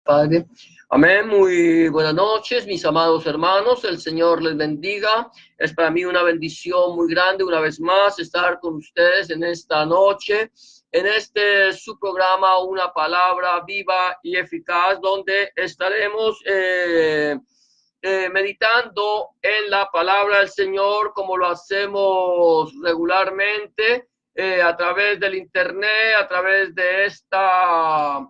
Padre. Amén. Muy buenas noches, mis amados hermanos. El Señor les bendiga. Es para mí una bendición muy grande una vez más estar con ustedes en esta noche, en este su programa, Una Palabra Viva y Eficaz, donde estaremos meditando en la palabra del Señor como lo hacemos regularmente a través del internet, a través de esta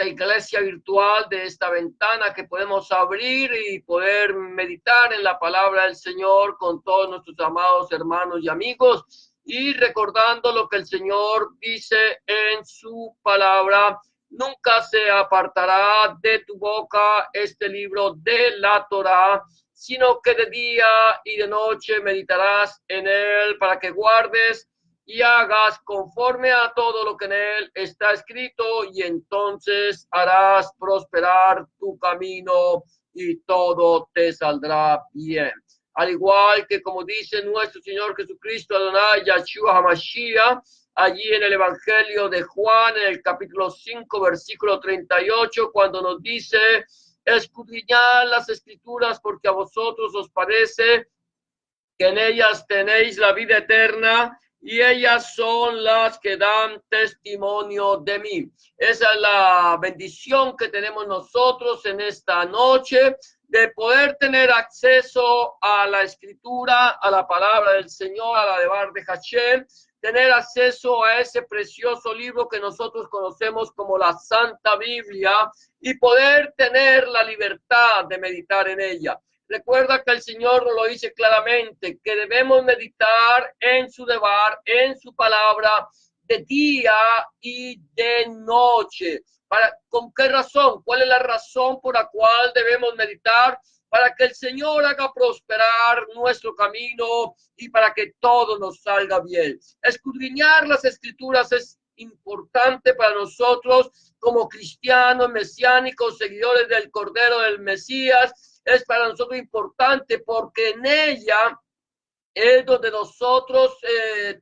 iglesia virtual, de esta ventana que podemos abrir y poder meditar en la palabra del Señor con todos nuestros amados hermanos y amigos, y recordando lo que el Señor dice en su palabra: nunca se apartará de tu boca este libro de la Torá, sino que de día y de noche meditarás en él, para que guardes y hagas conforme a todo lo que en él está escrito, y entonces harás prosperar tu camino y todo te saldrá bien. Al igual que como dice nuestro Señor Jesucristo, Adonai Yahshua HaMashiach, allí en el Evangelio de Juan, en el capítulo 5, versículo 38, cuando nos dice: escudriñad las Escrituras, porque a vosotros os parece que en ellas tenéis la vida eterna, y ellas son las que dan testimonio de mí. Esa es la bendición que tenemos nosotros en esta noche, de poder tener acceso a la Escritura, a la palabra del Señor, a la Devar de Hashem, tener acceso a ese precioso libro que nosotros conocemos como la Santa Biblia, y poder tener la libertad de meditar en ella. Recuerda que el Señor nos lo dice claramente, que debemos meditar en su devar, en su palabra, de día y de noche. ¿Con qué razón? ¿Cuál es la razón por la cual debemos meditar? Para que el Señor haga prosperar nuestro camino y para que todo nos salga bien. Escudriñar las Escrituras es importante para nosotros como cristianos mesiánicos, seguidores del Cordero del Mesías. Es para nosotros importante porque en ella es donde nosotros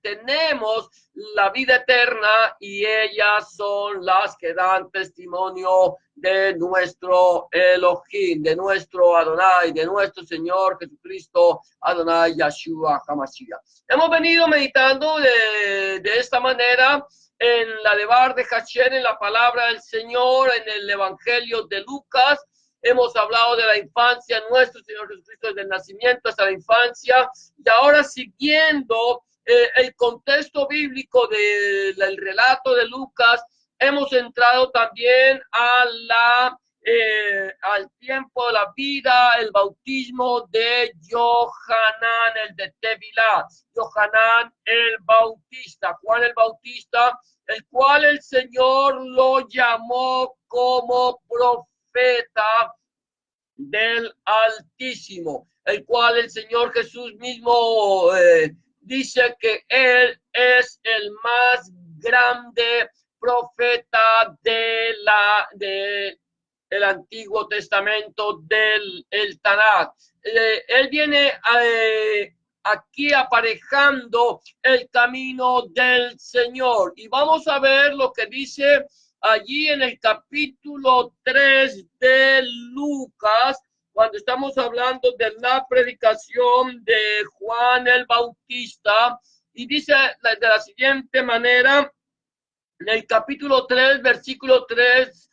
tenemos la vida eterna, y ellas son las que dan testimonio de nuestro Elohim, de nuestro Adonai, de nuestro Señor Jesucristo, Adonai Yahshua HaMashiach. Hemos venido meditando de esta manera en la Devar de Hashem, en la palabra del Señor, en el Evangelio de Lucas. Hemos hablado de la infancia, nuestro Señor Jesucristo, desde el nacimiento hasta la infancia, y ahora siguiendo el contexto bíblico del relato de Lucas, hemos entrado también al tiempo de la vida, el bautismo de Yohanan, el de Tevilá, Yohanan el Bautista, Juan el Bautista, el cual el Señor lo llamó como profeta del Altísimo, el cual el Señor Jesús mismo dice que él es el más grande profeta del Antiguo Testamento, del Tanakh. Él viene aquí aparejando el camino del Señor, y vamos a ver lo que dice allí en el capítulo 3 de Lucas, cuando estamos hablando de la predicación de Juan el Bautista, y dice de la siguiente manera, en el capítulo 3, versículo 3,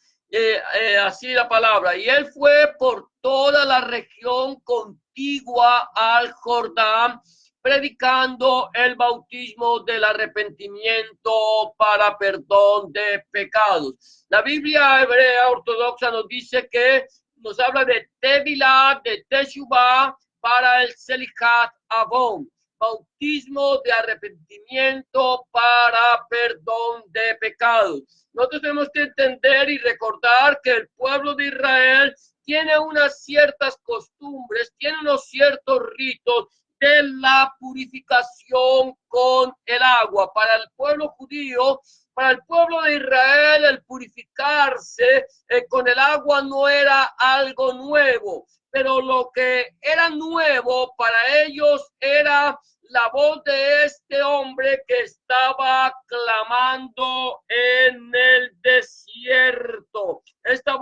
así la palabra: y él fue por toda la región contigua al Jordán, predicando el bautismo del arrepentimiento para perdón de pecados. La Biblia hebrea ortodoxa nos dice que nos habla de Tevilá, de Teshuvá, para el Selihat Avon, bautismo de arrepentimiento para perdón de pecados. Nosotros tenemos que entender y recordar que el pueblo de Israel tiene unas ciertas costumbres, tiene unos ciertos ritos de la purificación con el agua. Para el pueblo judío, para el pueblo de Israel, el purificarse con el agua no era algo nuevo, pero lo que era nuevo para ellos era la voz de este hombre que estaba clamando en el desierto.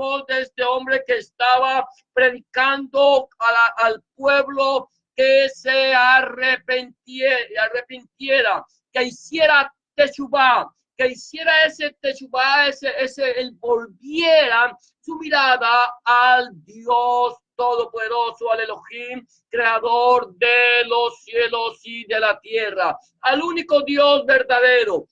hablamos de este hombre que estaba predicando al pueblo que se arrepintiera, que hiciera teshuvá, que hiciera ese teshuvá, él volviera su mirada al Dios Todopoderoso, al Elohim, creador de los cielos y de la tierra, al único Dios verdadero.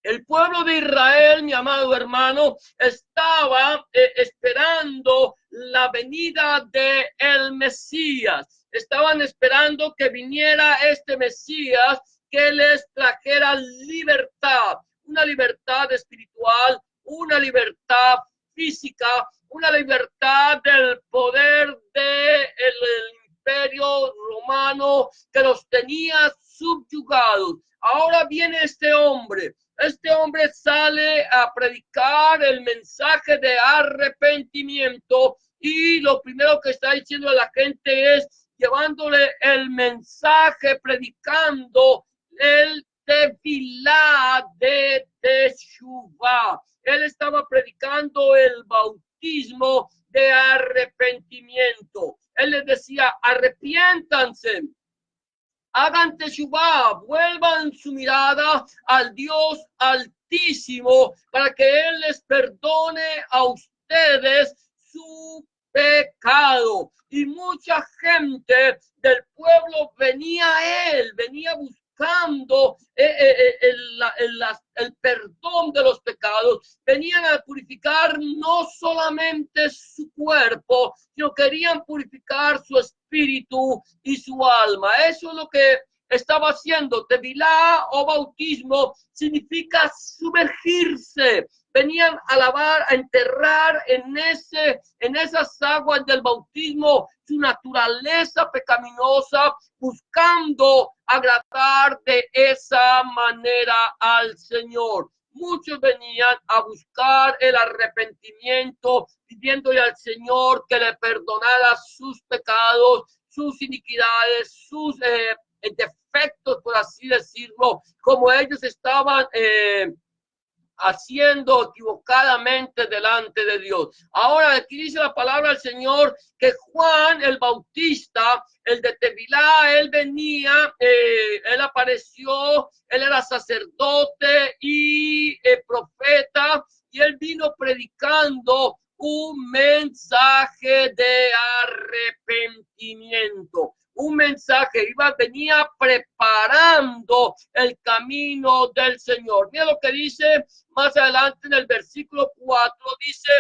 El pueblo de Israel, mi amado hermano, estaba esperando la venida de el Mesías. Estaban esperando que viniera este Mesías que les trajera libertad, una libertad espiritual, una libertad física, una libertad del poder del imperio romano que los tenía subyugados. Ahora viene este hombre. Este hombre sale a predicar el mensaje de arrepentimiento y lo primero que está diciendo a la gente es llevándole el mensaje, predicando el tefilá de Teshuvá. Él estaba predicando el bautismo de arrepentimiento. Él les decía, arrepiéntanse, hagan teshuvá, vuelvan su mirada al Dios Altísimo para que Él les perdone a ustedes su pecado. Y mucha gente del pueblo venía a Él, venía buscando el perdón de los pecados, venían a purificar no solamente su cuerpo, sino querían purificar su espíritu y su alma. Eso es lo que estaba haciendo. Tevilá o bautismo significa sumergirse. Venían a lavar, a enterrar en esas aguas del bautismo su naturaleza pecaminosa, buscando agradar de esa manera al Señor. Muchos venían a buscar el arrepentimiento, pidiéndole al Señor que le perdonara sus pecados, sus iniquidades, sus defectos, por así decirlo, como ellos estaban haciendo equivocadamente delante de Dios. Ahora aquí dice la palabra del Señor que Juan el Bautista, el de Tevilá, él venía, él apareció, él era sacerdote y profeta, y él vino predicando un mensaje de arrepentimiento. Un mensaje, venía preparando el camino del Señor. Mira lo que dice más adelante en el versículo 4, dice,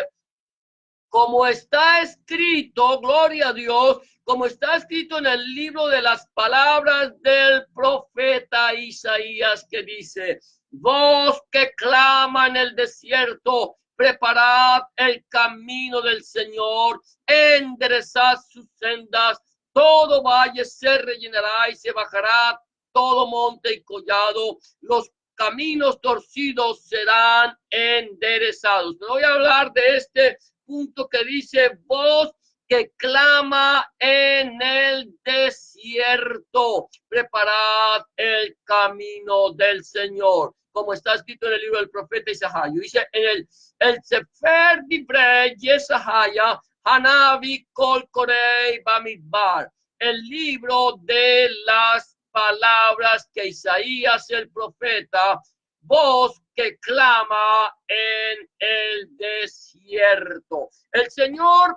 como está escrito, gloria a Dios, como está escrito en el libro de las palabras del profeta Isaías, que dice, voz que clama en el desierto, preparad el camino del Señor, enderezad sus sendas, todo valle se rellenará y se bajará todo monte y collado, los caminos torcidos serán enderezados. Me voy a hablar de este punto que dice voz que clama en el desierto, preparad el camino del Señor, como está escrito en el libro del profeta Isaías. Dice en el Sefer Divrei Yesahaya Hanavi Kol Korei Bamidbar, el libro de las palabras que Isaías el profeta, voz que clama en el desierto. El Señor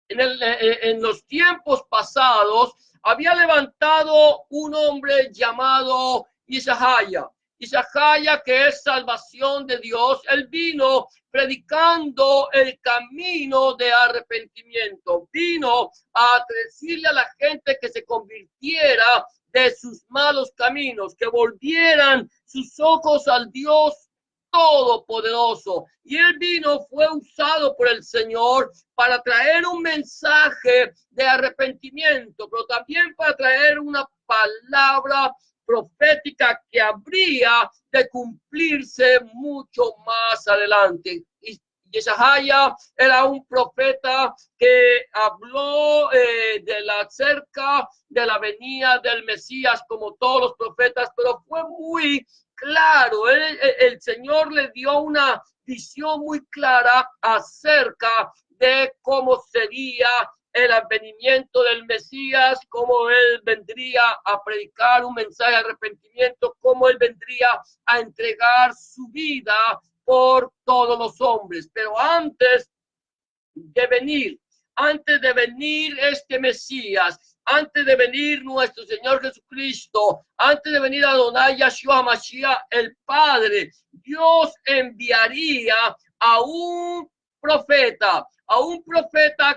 en los tiempos pasados había levantado un hombre llamado Isaías. Isaías, que es salvación de Dios, él vino predicando el camino de arrepentimiento. Vino a decirle a la gente que se convirtiera de sus malos caminos, que volvieran sus ojos al Dios Todopoderoso. Y él fue usado por el Señor para traer un mensaje de arrepentimiento, pero también para traer una palabra profética que habría de cumplirse mucho más adelante. Y Isaías era un profeta que habló acerca de la venida del Mesías, como todos los profetas, pero fue muy claro, el Señor le dio una visión muy clara acerca de cómo sería el advenimiento del Mesías, cómo él vendría a predicar un mensaje de arrepentimiento, cómo él vendría a entregar su vida por todos los hombres. Pero antes de venir este Mesías, antes de venir nuestro Señor Jesucristo, antes de venir Adonai Yahshua Mashiach, el Padre, Dios enviaría a un profeta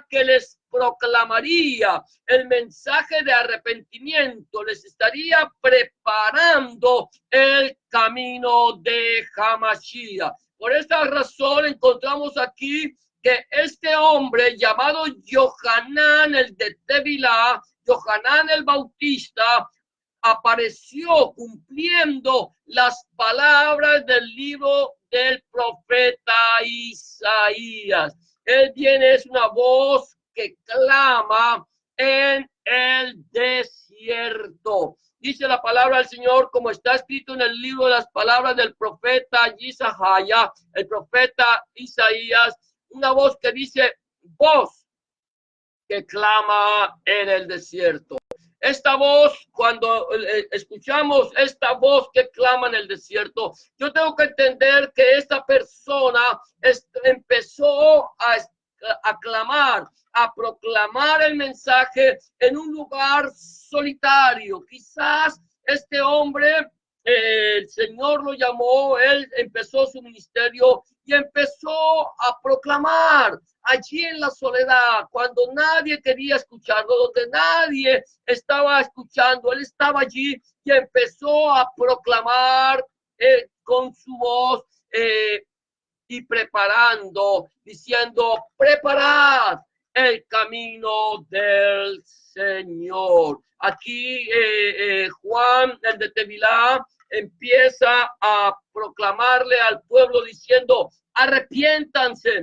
que les proclamaría el mensaje de arrepentimiento, les estaría preparando el camino de Hamashiach. Por esta razón encontramos aquí que este hombre llamado Yohanan, el de Tevilá, Yohanan el Bautista, apareció cumpliendo las palabras del libro del profeta Isaías. Él viene, es una voz que clama en el desierto. Dice la palabra del Señor, como está escrito en el libro de las palabras del profeta Isaías, el profeta Isaías, una voz que dice, voz que clama en el desierto. Esta voz, cuando escuchamos esta voz que clama en el desierto, yo tengo que entender que esta persona empezó a clamar, a proclamar el mensaje en un lugar solitario. Quizás este hombre, el Señor lo llamó, él empezó su ministerio y empezó a proclamar allí en la soledad, cuando nadie quería escucharlo, donde nadie estaba escuchando, él estaba allí y empezó a proclamar con su voz y preparando, diciendo, preparad el camino del Señor. Aquí Juan, el de Tevilá, empieza a proclamarle al pueblo diciendo, arrepiéntanse,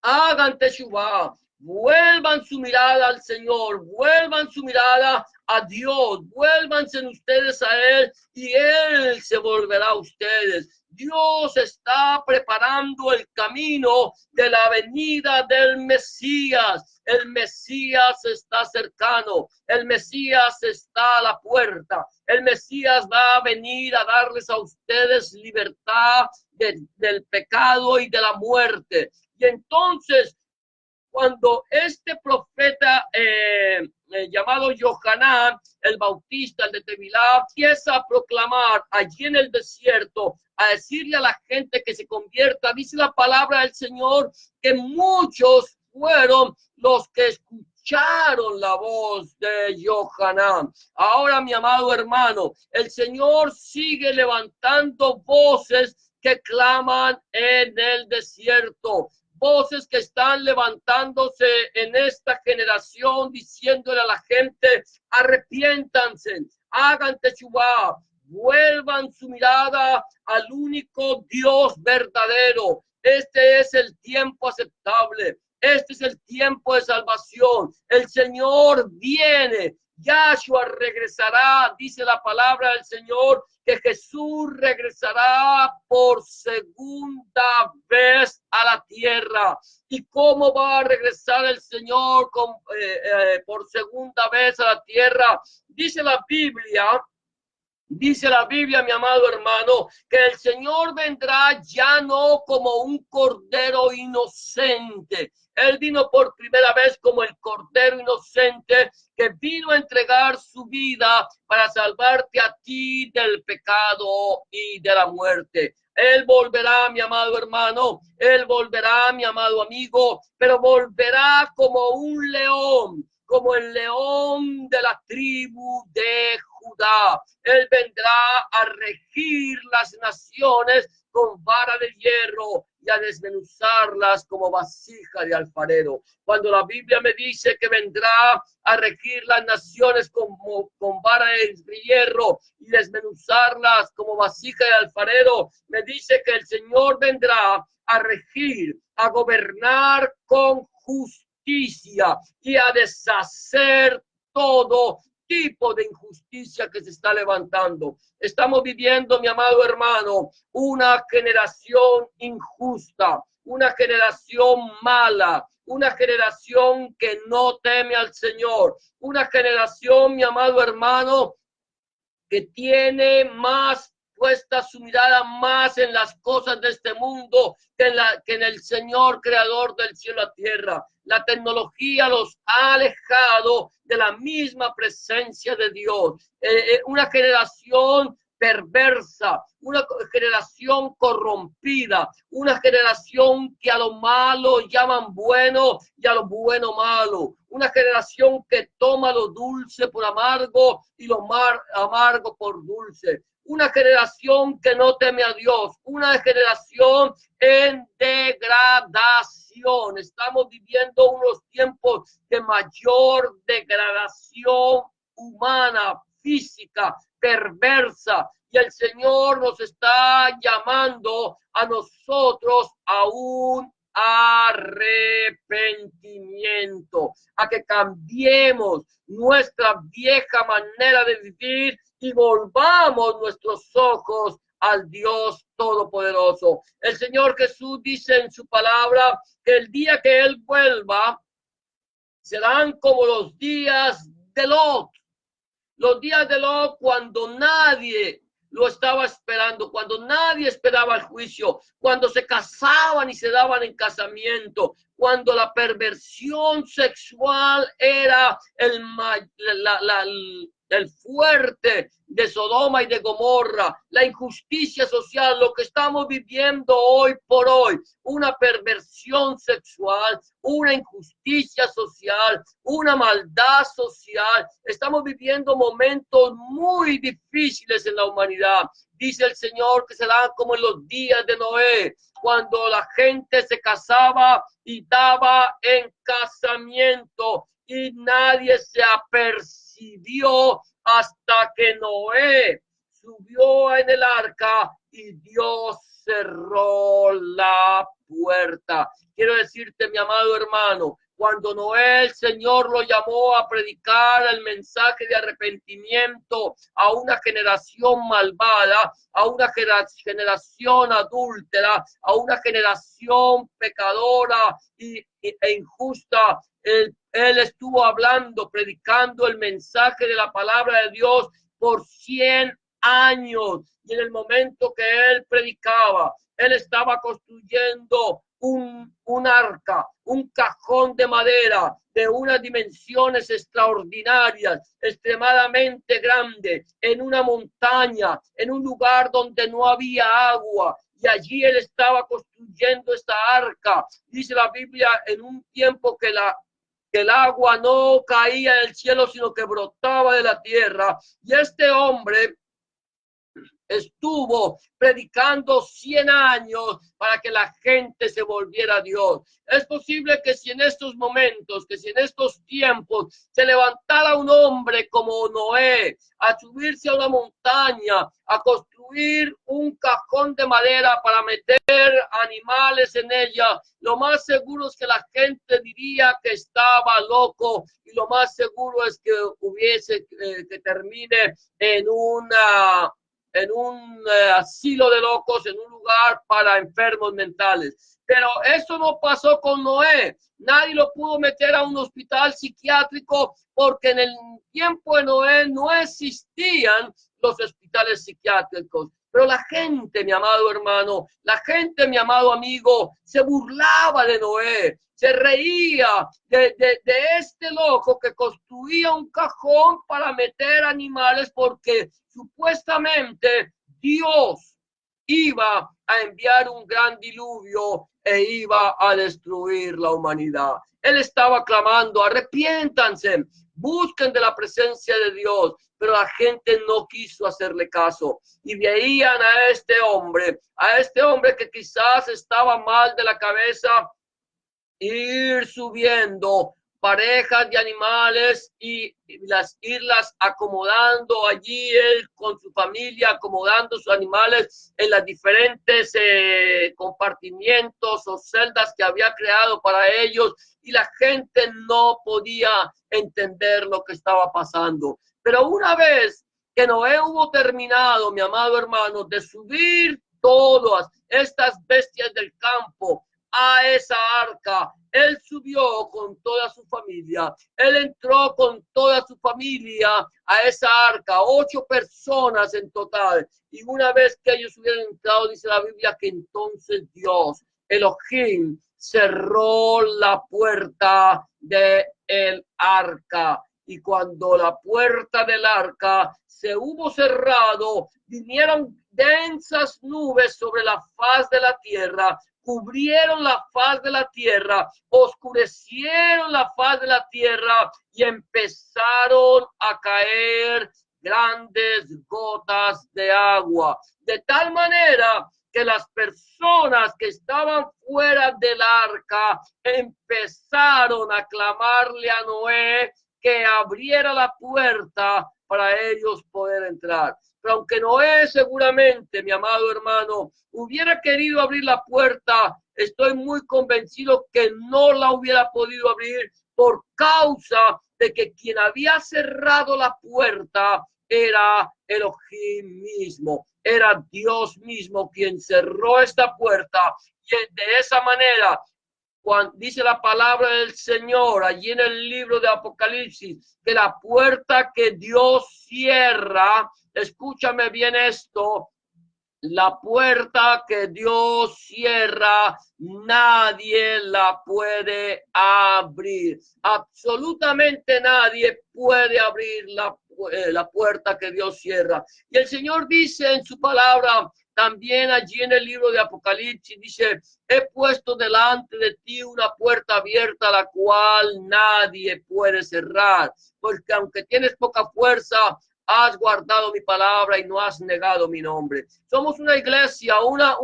hagan teshuvá, vuelvan su mirada al Señor, vuelvan su mirada a Dios, vuélvanse ustedes a Él y Él se volverá a ustedes. Dios está preparando el camino de la venida del Mesías. El Mesías está cercano, el Mesías está a la puerta, el Mesías va a venir a darles a ustedes libertad del pecado y de la muerte. Y entonces, cuando este profeta llamado Yohanan, el Bautista, el de Tevilá, empieza a proclamar allí en el desierto, a decirle a la gente que se convierta, dice la palabra del Señor, que muchos fueron los que escucharon la voz de Yohanan. Ahora, mi amado hermano, el Señor sigue levantando voces que claman en el desierto. Voces que están levantándose en esta generación diciéndole a la gente, arrepiéntanse, hagan teshuvá, vuelvan su mirada al único Dios verdadero. Este es el tiempo aceptable, este es el tiempo de salvación. El Señor viene, Yahshua regresará, dice la palabra del Señor, que Jesús regresará por segunda vez a la tierra. ¿Y cómo va a regresar el Señor por segunda vez a la tierra? Dice la Biblia, mi amado hermano, que el Señor vendrá ya no como un cordero inocente. Él vino por primera vez como el cordero inocente que vino a entregar su vida para salvarte a ti del pecado y de la muerte. Él volverá, mi amado hermano, él volverá, mi amado amigo, pero volverá como un león, como el león de la tribu de Judá. Él vendrá a regir las naciones con vara de hierro y a desmenuzarlas como vasija de alfarero. Cuando la Biblia me dice que vendrá a regir las naciones con vara de hierro y desmenuzarlas como vasija de alfarero, me dice que el Señor vendrá a regir, a gobernar con justicia y a deshacer todo tipo de injusticia que se está levantando. Estamos viviendo, mi amado hermano, una generación injusta, una generación mala, una generación que no teme al Señor, una generación, mi amado hermano, que tiene más puesta su mirada más en las cosas de este mundo que en el Señor creador del cielo y la tierra. La tecnología los ha alejado de la misma presencia de Dios. Una generación perversa, una generación corrompida, una generación que a lo malo llaman bueno y a lo bueno malo, una generación que toma lo dulce por amargo y lo amargo por dulce, una generación que no teme a Dios, una generación en degradación. Estamos viviendo unos tiempos de mayor degradación humana, física, perversa, y el Señor nos está llamando a nosotros a un arrepentimiento, a que cambiemos nuestra vieja manera de vivir y volvamos nuestros ojos al Dios Todopoderoso. El Señor Jesús dice en su palabra que el día que Él vuelva serán como los días de Lot. Los días de Lot, cuando nadie lo estaba esperando, cuando nadie esperaba el juicio, cuando se casaban y se daban en casamiento, cuando la perversión sexual era el fuerte de Sodoma y de Gomorra, la injusticia social, lo que estamos viviendo hoy por hoy, una perversión sexual, una injusticia social, una maldad social. Estamos viviendo momentos muy difíciles en la humanidad. Dice el Señor que serán como en los días de Noé, cuando la gente se casaba y daba en casamiento y nadie se apercibió hasta que Noé subió en el arca y Dios cerró la puerta. Quiero decirte, mi amado hermano, cuando Noé, el Señor lo llamó a predicar el mensaje de arrepentimiento a una generación malvada, a una generación adúltera, a una generación pecadora e injusta, él estuvo hablando, predicando el mensaje de la palabra de Dios por 100 años. Y en el momento que él predicaba, él estaba construyendo un arca, un cajón de madera de unas dimensiones extraordinarias, extremadamente grande, en una montaña, en un lugar donde no había agua. Y allí él estaba construyendo esta arca. Dice la Biblia, en un tiempo que el agua no caía del cielo, sino que brotaba de la tierra. Y este hombre estuvo predicando 100 años para que la gente se volviera a Dios. Es posible que si en estos momentos, que si en estos tiempos se levantara un hombre como Noé a subirse a una montaña, a construir un cajón de madera para meter animales en ella, lo más seguro es que la gente diría que estaba loco, y lo más seguro es que hubiese que termine en un asilo de locos, en un lugar para enfermos mentales. Pero eso no pasó con Noé. Nadie lo pudo meter a un hospital psiquiátrico porque en el tiempo de Noé no existían los hospitales psiquiátricos. Pero la gente, mi amado hermano, la gente, mi amado amigo, se burlaba de Noé, se reía de este loco que construía un cajón para meter animales porque supuestamente Dios iba a enviar un gran diluvio e iba a destruir la humanidad. Él estaba clamando, arrepiéntanse, busquen de la presencia de Dios, pero la gente no quiso hacerle caso y veían a este hombre que quizás estaba mal de la cabeza, ir subiendo parejas de animales y irlas acomodando allí, él con su familia, acomodando sus animales en las diferentes compartimientos o celdas que había creado para ellos, y la gente no podía entender lo que estaba pasando. Pero una vez que Noé hubo terminado, mi amado hermano, de subir todas estas bestias del campo a esa arca, él subió con toda su familia, él entró con toda su familia a esa arca, 8 personas en total. Y una vez que ellos hubieran entrado, dice la Biblia que entonces Dios, Elohim, cerró la puerta del arca. Y cuando la puerta del arca se hubo cerrado, vinieron densas nubes sobre la faz de la tierra, cubrieron la faz de la tierra, oscurecieron la faz de la tierra y empezaron a caer grandes gotas de agua. De tal manera que las personas que estaban fuera del arca empezaron a clamarle a Noé que abriera la puerta para ellos poder entrar. Pero aunque Noé seguramente, mi amado hermano, hubiera querido abrir la puerta, estoy muy convencido que no la hubiera podido abrir por causa de que quien había cerrado la puerta era Elohim mismo, era Dios mismo quien cerró esta puerta. Y de esa manera, cuando dice la palabra del Señor allí en el libro de Apocalipsis, que la puerta que Dios cierra, escúchame bien esto, la puerta que Dios cierra, nadie la puede abrir. Absolutamente nadie puede abrir la puerta que Dios cierra. Y el Señor dice en su palabra, también allí en el libro de Apocalipsis, dice, he puesto delante de ti una puerta abierta, la cual nadie puede cerrar, porque aunque tienes poca fuerza, has guardado mi palabra y no has negado mi nombre. Somos una iglesia, una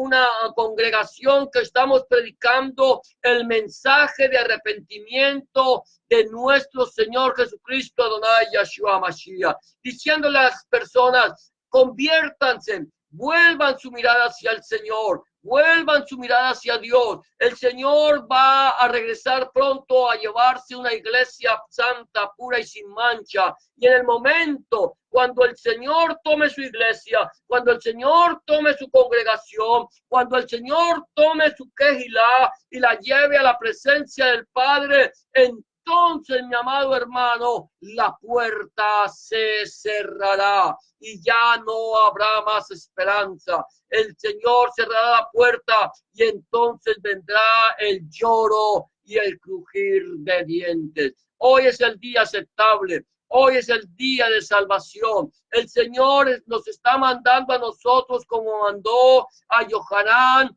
congregación que estamos predicando el mensaje de arrepentimiento de nuestro Señor Jesucristo, Adonai Yahshua Mashiach, diciéndole a las personas, conviértanse, vuelvan su mirada hacia el Señor, vuelvan su mirada hacia Dios. El Señor va a regresar pronto a llevarse una iglesia santa, pura y sin mancha. Y en el momento cuando el Señor tome su iglesia, cuando el Señor tome su congregación, cuando el Señor tome su quejilá y la lleve a la presencia del Padre, entonces, mi amado hermano, la puerta se cerrará y ya no habrá más esperanza. El Señor cerrará la puerta y entonces vendrá el lloro y el crujir de dientes. Hoy es el día aceptable. Hoy es el día de salvación. El Señor nos está mandando a nosotros como mandó a Yohanan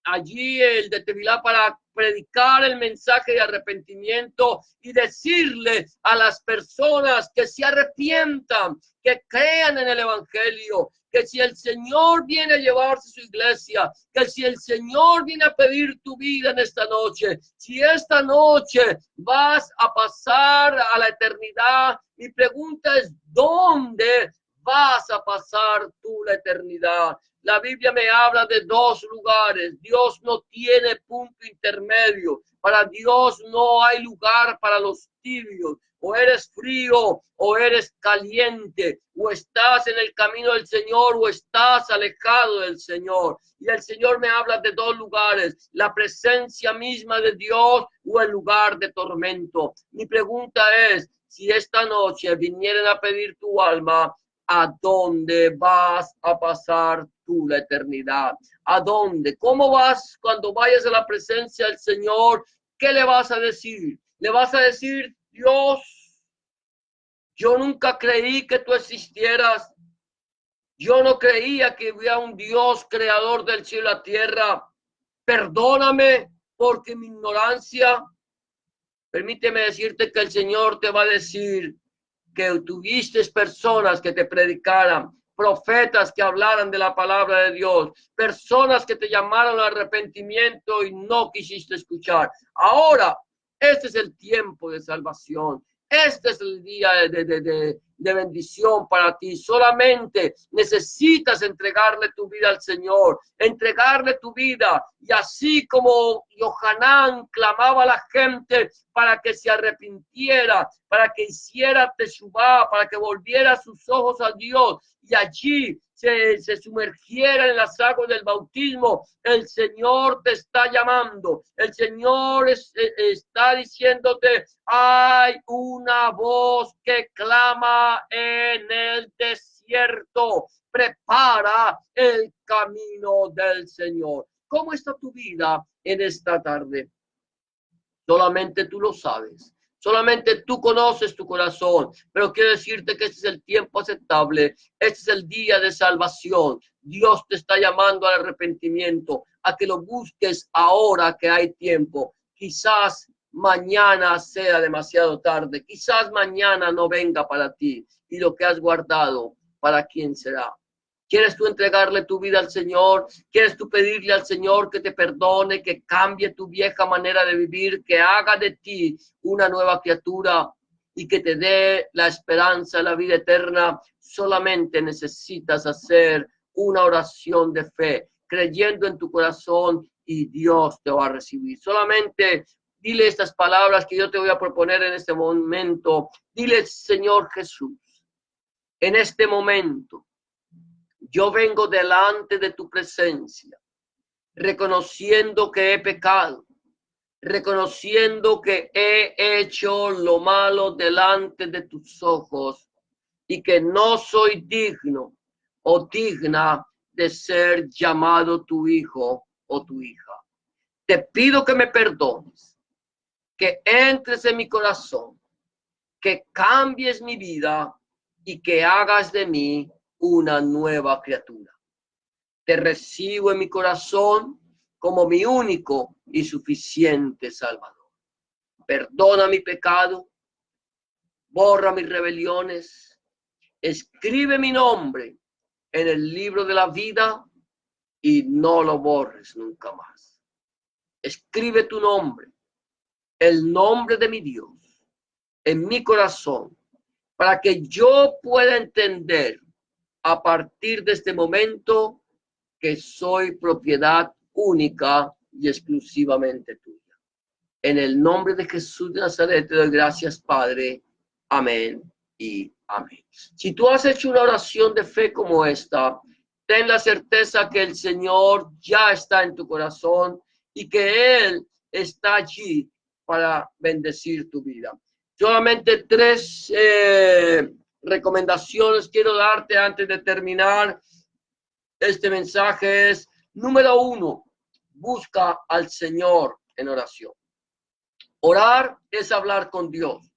allí el de Tevilá para predicar el mensaje de arrepentimiento y decirle a las personas que se arrepientan, que crean en el evangelio, que si el Señor viene a llevarse su iglesia, que si el Señor viene a pedir tu vida en esta noche, si esta noche vas a pasar a la eternidad, mi pregunta es, ¿dónde vas a pasar tú la eternidad? La Biblia me habla de 2 lugares. Dios no tiene punto intermedio. Para Dios no hay lugar para los tibios. O eres frío o eres caliente. O estás en el camino del Señor o estás alejado del Señor. Y el Señor me habla de 2 lugares. La presencia misma de Dios o el lugar de tormento. Mi pregunta es, si esta noche vinieran a pedir tu alma, ¿a dónde vas a pasar tú la eternidad? ¿A dónde? ¿Cómo vas cuando vayas a la presencia del Señor? ¿Qué le vas a decir? Le vas a decir, Dios, yo nunca creí que tú existieras. Yo no creía que hubiera un Dios creador del cielo y la tierra. Perdóname porque mi ignorancia. Permíteme decirte que el Señor te va a decir que tuviste personas que te predicaran, profetas que hablaran de la palabra de Dios, personas que te llamaron al arrepentimiento y no quisiste escuchar. Ahora, este es el tiempo de salvación. Este es el día de de bendición para ti. Solamente necesitas entregarle tu vida al Señor, entregarle tu vida. Y así como Johanán clamaba a la gente para que se arrepintiera, para que hiciera teshuvá, para que volviera sus ojos a Dios y allí se sumergiera en las aguas del bautismo, el Señor te está llamando, el Señor está diciéndote, hay una voz que clama en el desierto, prepara el camino del Señor. ¿Cómo está tu vida en esta tarde? Solamente tú lo sabes. Solamente tú conoces tu corazón, pero quiero decirte que este es el tiempo aceptable, este es el día de salvación. Dios te está llamando al arrepentimiento, a que lo busques ahora que hay tiempo. Quizás mañana sea demasiado tarde, quizás mañana no venga para ti y lo que has guardado, ¿para quién será? ¿Quieres tú entregarle tu vida al Señor? ¿Quieres tú pedirle al Señor que te perdone, que cambie tu vieja manera de vivir, que haga de ti una nueva criatura y que te dé la esperanza, la vida eterna? Solamente necesitas hacer una oración de fe, creyendo en tu corazón y Dios te va a recibir. Solamente dile estas palabras que yo te voy a proponer en este momento. Dile, Señor Jesús, en este momento, yo vengo delante de tu presencia, reconociendo que he pecado, reconociendo que he hecho lo malo delante de tus ojos y que no soy digno o digna de ser llamado tu hijo o tu hija. Te pido que me perdones, que entres en mi corazón, que cambies mi vida y que hagas de mí una nueva criatura. Te recibo en mi corazón como mi único y suficiente Salvador. Perdona mi pecado, borra mis rebeliones, escribe mi nombre en el libro de la vida y no lo borres nunca más. Escribe tu nombre, el nombre de mi Dios, en mi corazón, para que yo pueda entender a partir de este momento que soy propiedad única y exclusivamente tuya. En el nombre de Jesús de Nazaret te doy gracias, Padre. Amén y amén. Si tú has hecho una oración de fe como esta, ten la certeza que el Señor ya está en tu corazón y que Él está allí para bendecir tu vida. Solamente tres recomendaciones quiero darte antes de terminar este mensaje. Es, número 1, busca al Señor en oración. Orar es hablar con Dios.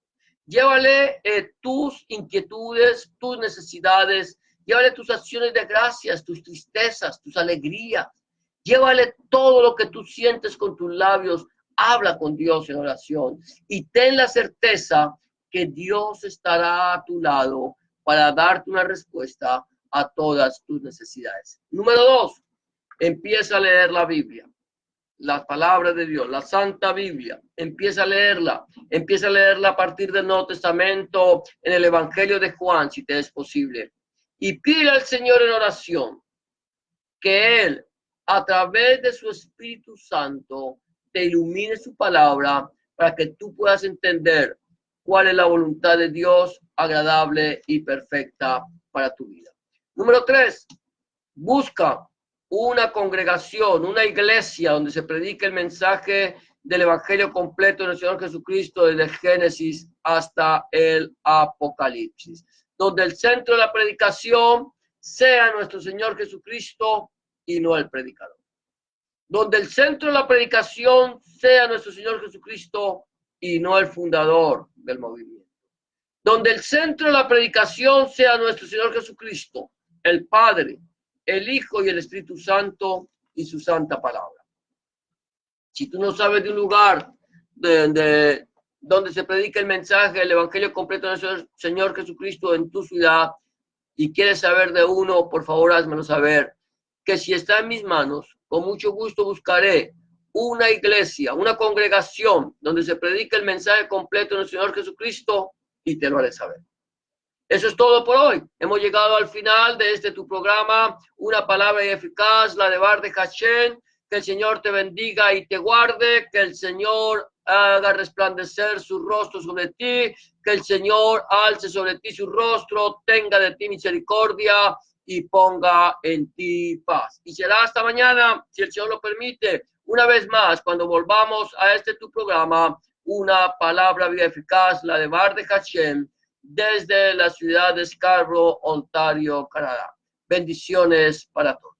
Llévale tus inquietudes, tus necesidades, llévale tus acciones de gracias, tus tristezas, tus alegrías. Llévale todo lo que tú sientes con tus labios. Habla con Dios en oración y ten la certeza que Dios estará a tu lado para darte una respuesta a todas tus necesidades. Número 2, empieza a leer la Biblia, la palabra de Dios, la Santa Biblia. Empieza a leerla a partir del Nuevo Testamento, en el Evangelio de Juan, si te es posible. Y pide al Señor en oración que Él, a través de su Espíritu Santo, te ilumine su palabra para que tú puedas entender cuál es la voluntad de Dios agradable y perfecta para tu vida. Número 3, busca una congregación, una iglesia donde se predique el mensaje del Evangelio completo de nuestro Señor Jesucristo desde Génesis hasta el Apocalipsis, donde el centro de la predicación sea nuestro Señor Jesucristo y no el predicador. Donde el centro de la predicación sea nuestro Señor Jesucristo y no el fundador del movimiento. Donde el centro de la predicación sea nuestro Señor Jesucristo, el Padre, el Hijo y el Espíritu Santo y su santa palabra. Si tú no sabes de un lugar donde se predica el mensaje, el Evangelio completo de nuestro Señor Jesucristo en tu ciudad y quieres saber de uno, por favor, házmelo saber. Que si está en mis manos, con mucho gusto buscaré una iglesia, una congregación donde se predica el mensaje completo de nuestro Señor Jesucristo y te lo haré saber. Eso es todo por hoy. Hemos llegado al final de este tu programa, una palabra eficaz, la de Bar de Hashem. Que el Señor te bendiga y te guarde, que el Señor haga resplandecer su rostro sobre ti, que el Señor alce sobre ti su rostro, tenga de ti misericordia y ponga en ti paz. Y será hasta mañana, si el Señor lo permite, una vez más, cuando volvamos a este tu programa, una palabra bien eficaz, la de Bar de Hashem, desde la ciudad de Scarborough, Ontario, Canadá. Bendiciones para todos.